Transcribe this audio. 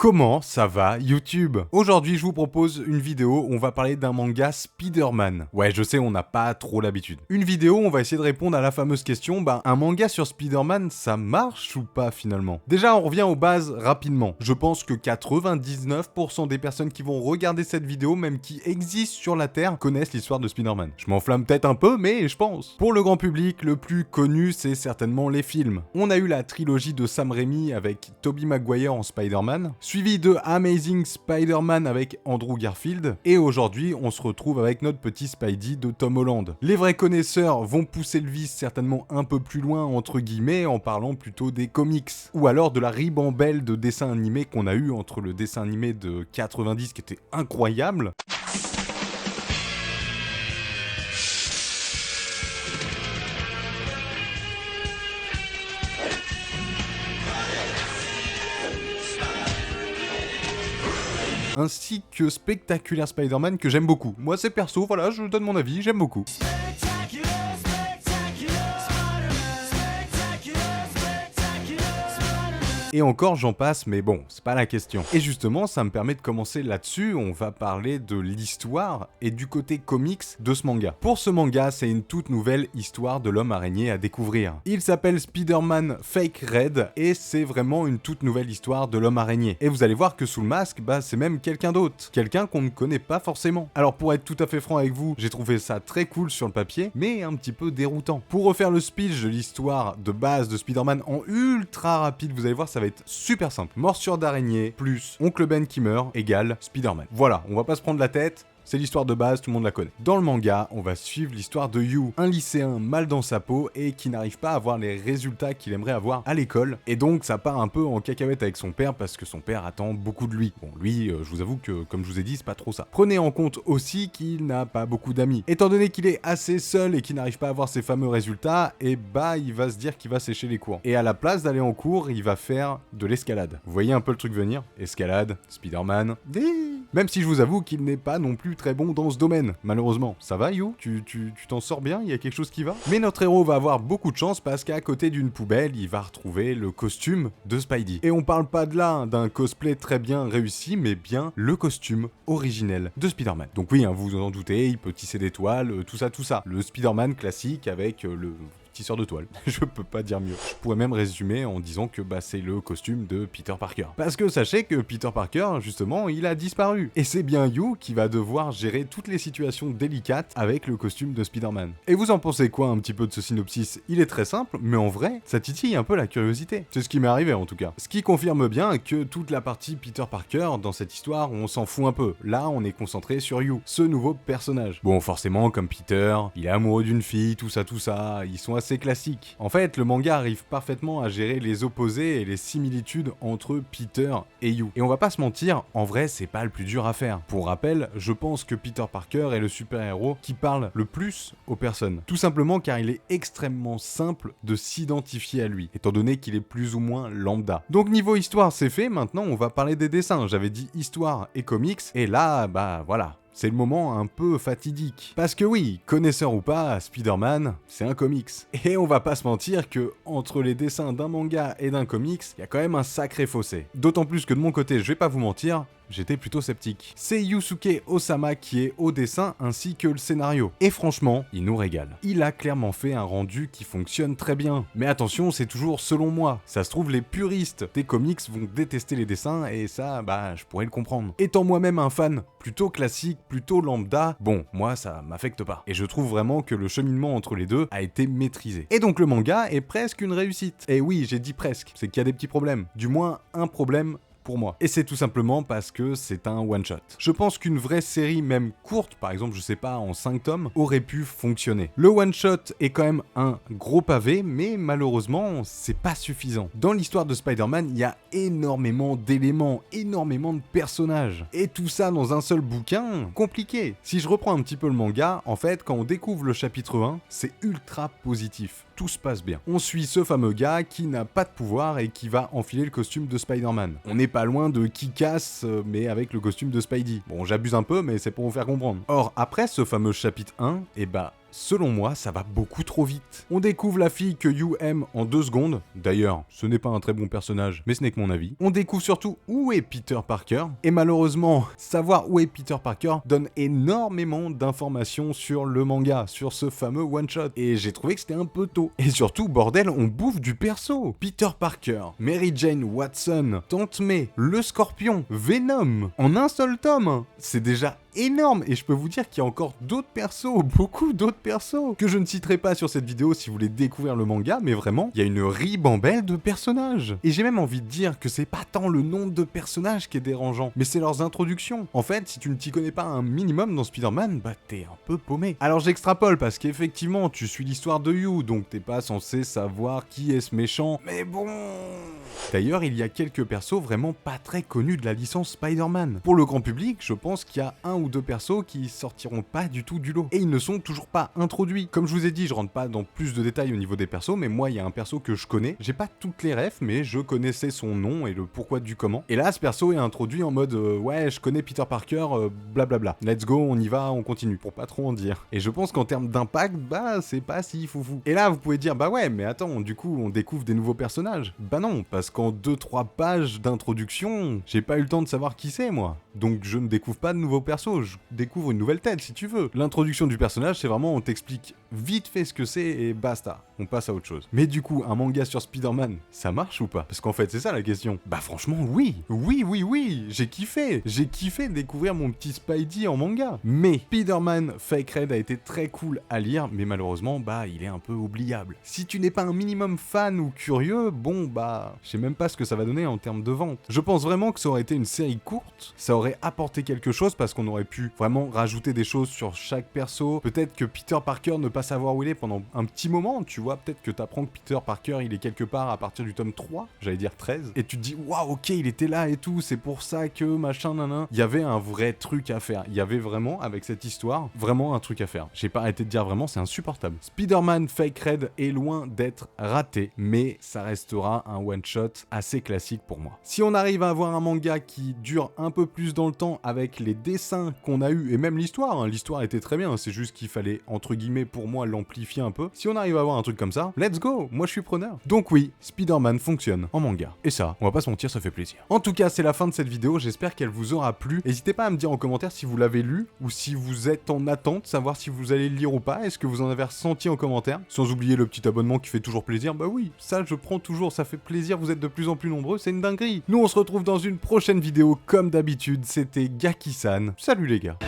Comment ça va YouTube? Aujourd'hui je vous propose une vidéo où on va parler d'un manga Spider-Man. Ouais je sais on n'a pas trop l'habitude. Une vidéo où on va essayer de répondre à la fameuse question, un manga sur Spider-Man ça marche ou pas finalement? Déjà on revient aux bases rapidement. Je pense que 99% des personnes qui vont regarder cette vidéo, même qui existent sur la Terre, connaissent l'histoire de Spider-Man. Je m'enflamme peut-être un peu mais je pense. Pour le grand public, le plus connu c'est certainement les films. On a eu la trilogie de Sam Raimi avec Tobey Maguire en Spider-Man, suivi de Amazing Spider-Man avec Andrew Garfield, et aujourd'hui on se retrouve avec notre petit Spidey de Tom Holland. Les vrais connaisseurs vont pousser le vice certainement un peu plus loin entre guillemets en parlant plutôt des comics, ou alors de la ribambelle de dessins animés qu'on a eu entre le dessin animé de 90 qui était incroyable, ainsi que Spectacular Spider-Man que j'aime beaucoup. Moi c'est perso, voilà, je donne mon avis, j'aime beaucoup. Et encore j'en passe, mais bon, c'est pas la question. Et justement, ça me permet de commencer là-dessus, on va parler de l'histoire et du côté comics de ce manga. Pour ce manga, c'est une toute nouvelle histoire de l'homme araignée à découvrir. Il s'appelle Spider-Man Fake Red, et c'est vraiment une toute nouvelle histoire de l'homme araignée. Et vous allez voir que sous le masque, c'est même quelqu'un d'autre. Quelqu'un qu'on ne connaît pas forcément. Alors pour être tout à fait franc avec vous, j'ai trouvé ça très cool sur le papier, mais un petit peu déroutant. Pour refaire le speech de l'histoire de base de Spider-Man en ultra rapide, vous allez voir, ça va être super simple. Morsure d'araignée plus Oncle Ben qui meurt égale Spider-Man. Voilà, on va pas se prendre la tête. C'est l'histoire de base, tout le monde la connaît. Dans le manga, on va suivre l'histoire de Yu, un lycéen mal dans sa peau et qui n'arrive pas à avoir les résultats qu'il aimerait avoir à l'école. Et donc ça part un peu en cacahuète avec son père parce que son père attend beaucoup de lui. Bon, lui, je vous avoue que, comme je vous ai dit, c'est pas trop ça. Prenez en compte aussi qu'il n'a pas beaucoup d'amis. Étant donné qu'il est assez seul et qu'il n'arrive pas à avoir ses fameux résultats, il va se dire qu'il va sécher les cours. Et à la place d'aller en cours, il va faire de l'escalade. Vous voyez un peu le truc venir? Escalade, Spider-Man... Même si je vous avoue qu'il n'est pas non plus très bon dans ce domaine, malheureusement. Ça va, You? Tu t'en sors bien? Il y a quelque chose qui va? Mais notre héros va avoir beaucoup de chance parce qu'à côté d'une poubelle, il va retrouver le costume de Spidey. Et on parle pas de là d'un cosplay très bien réussi, mais bien le costume originel de Spider-Man. Donc oui, vous vous en doutez, il peut tisser des toiles, tout ça. Le Spider-Man classique avec le... tisseur de toile. Je peux pas dire mieux. Je pourrais même résumer en disant que c'est le costume de Peter Parker. Parce que sachez que Peter Parker, justement, il a disparu. Et c'est bien Yu qui va devoir gérer toutes les situations délicates avec le costume de Spider-Man. Et vous en pensez quoi un petit peu de ce synopsis? Il est très simple, mais en vrai, ça titille un peu la curiosité. C'est ce qui m'est arrivé en tout cas. Ce qui confirme bien que toute la partie Peter Parker dans cette histoire, on s'en fout un peu. Là, on est concentré sur Yu, ce nouveau personnage. Bon, forcément, comme Peter, il est amoureux d'une fille, tout ça, ils sont assez classique. En fait, le manga arrive parfaitement à gérer les opposés et les similitudes entre Peter et Yu. Et on va pas se mentir, en vrai, c'est pas le plus dur à faire. Pour rappel, je pense que Peter Parker est le super-héros qui parle le plus aux personnes. Tout simplement car il est extrêmement simple de s'identifier à lui, étant donné qu'il est plus ou moins lambda. Donc niveau histoire, c'est fait, maintenant on va parler des dessins. J'avais dit histoire et comics, et là, voilà. C'est le moment un peu fatidique. Parce que oui, connaisseur ou pas, Spider-Man, c'est un comics. Et on va pas se mentir que entre les dessins d'un manga et d'un comics, il y a quand même un sacré fossé. D'autant plus que de mon côté, je vais pas vous mentir, j'étais plutôt sceptique. C'est Yusuke Osama qui est au dessin ainsi que le scénario. Et franchement, il nous régale. Il a clairement fait un rendu qui fonctionne très bien. Mais attention, c'est toujours selon moi. Ça se trouve, les puristes des comics vont détester les dessins et ça, je pourrais le comprendre. Étant moi-même un fan plutôt classique, plutôt lambda, bon, moi ça m'affecte pas. Et je trouve vraiment que le cheminement entre les deux a été maîtrisé. Et donc le manga est presque une réussite. Et oui, j'ai dit presque, c'est qu'il y a des petits problèmes. Du moins, un problème pour moi. Et c'est tout simplement parce que c'est un one-shot. Je pense qu'une vraie série, même courte, par exemple, je sais pas, en 5 tomes, aurait pu fonctionner. Le one-shot est quand même un gros pavé, mais malheureusement, c'est pas suffisant. Dans l'histoire de Spider-Man, il y a énormément d'éléments, énormément de personnages. Et tout ça dans un seul bouquin, compliqué. Si je reprends un petit peu le manga, en fait, quand on découvre le chapitre 1, c'est ultra positif. Tout se passe bien. On suit ce fameux gars qui n'a pas de pouvoir et qui va enfiler le costume de Spider-Man. On n'est pas loin de Kick-Ass, mais avec le costume de Spidey. Bon, j'abuse un peu, mais c'est pour vous faire comprendre. Or, après ce fameux chapitre 1, selon moi, ça va beaucoup trop vite. On découvre la fille que Yu aime en 2 secondes. D'ailleurs, ce n'est pas un très bon personnage, mais ce n'est que mon avis. On découvre surtout où est Peter Parker. Et malheureusement, savoir où est Peter Parker donne énormément d'informations sur le manga, sur ce fameux one-shot. Et j'ai trouvé que c'était un peu tôt. Et surtout, bordel, on bouffe du perso. Peter Parker, Mary Jane Watson, Tante May, le Scorpion, Venom, en un seul tome. C'est déjà énorme, et je peux vous dire qu'il y a encore d'autres persos, beaucoup d'autres persos, que je ne citerai pas sur cette vidéo si vous voulez découvrir le manga, mais vraiment, il y a une ribambelle de personnages. Et j'ai même envie de dire que c'est pas tant le nombre de personnages qui est dérangeant, mais c'est leurs introductions. En fait, si tu ne t'y connais pas un minimum dans Spider-Man, bah t'es un peu paumé. Alors j'extrapole, parce qu'effectivement, tu suis l'histoire de Yu, donc t'es pas censé savoir qui est ce méchant, mais bon... D'ailleurs, il y a quelques persos vraiment pas très connus de la licence Spider-Man. Pour le grand public, je pense qu'il y a un ou deux persos qui sortiront pas du tout du lot. Et ils ne sont toujours pas introduits. Comme je vous ai dit, je rentre pas dans plus de détails au niveau des persos, mais moi, il y a un perso que je connais. J'ai pas toutes les refs, mais je connaissais son nom et le pourquoi du comment. Et là, ce perso est introduit en mode ouais, je connais Peter Parker, blablabla. Let's go, on y va, on continue, pour pas trop en dire. Et je pense qu'en termes d'impact, bah, c'est pas si foufou. Et là, vous pouvez dire, bah ouais, mais attends, du coup, on découvre des nouveaux personnages. Bah non, parce qu'en 2-3 pages d'introduction, j'ai pas eu le temps de savoir qui c'est, moi. Donc je ne découvre pas de nouveaux persos, je découvre une nouvelle tête, si tu veux. L'introduction du personnage, c'est vraiment, on t'explique vite fait ce que c'est et basta. On passe à autre chose. Mais du coup, un manga sur Spider-Man, ça marche ou pas? Parce qu'en fait, c'est ça la question. Bah franchement, oui. Oui, j'ai kiffé. J'ai kiffé découvrir mon petit Spidey en manga. Mais Spider-Man Fake Red a été très cool à lire, mais malheureusement, bah, il est un peu oubliable. Si tu n'es pas un minimum fan ou curieux, bon, bah, je sais même pas ce que ça va donner en termes de vente. Je pense vraiment que ça aurait été une série courte, ça aurait apporté quelque chose parce qu'on aurait pu vraiment rajouter des choses sur chaque perso. Peut-être que Peter Parker ne pas savoir où il est pendant un petit moment, tu vois, peut-être que t'apprends que Peter Parker il est quelque part à partir du tome 3, j'allais dire 13, et tu te dis waouh, ok, il était là et tout, c'est pour ça que machin nanan. Il y avait un vrai truc à faire, il y avait vraiment avec cette histoire, vraiment un truc à faire. J'ai pas arrêté de dire vraiment, c'est insupportable. Spider-Man Fake Red est loin d'être raté, mais ça restera un one-shot assez classique pour moi. Si on arrive à avoir un manga qui dure un peu plus dans le temps avec les dessins qu'on a eu et même l'histoire, hein, l'histoire était très bien, c'est juste qu'il fallait entre guillemets pour moi l'amplifier un peu. Si on arrive à avoir un truc comme ça, let's go, moi je suis preneur. Donc oui, Spider-Man fonctionne en manga. Et ça, on va pas se mentir, ça fait plaisir. En tout cas, c'est la fin de cette vidéo, j'espère qu'elle vous aura plu. N'hésitez pas à me dire en commentaire si vous l'avez lu ou si vous êtes en attente, savoir si vous allez le lire ou pas, est-ce que vous en avez ressenti en commentaire. Sans oublier le petit abonnement qui fait toujours plaisir, bah oui, ça je prends toujours, ça fait plaisir, vous êtes de plus en plus nombreux, c'est une dinguerie. Nous on se retrouve dans une prochaine vidéo comme d'habitude, c'était Gaki-san. Salut les gars.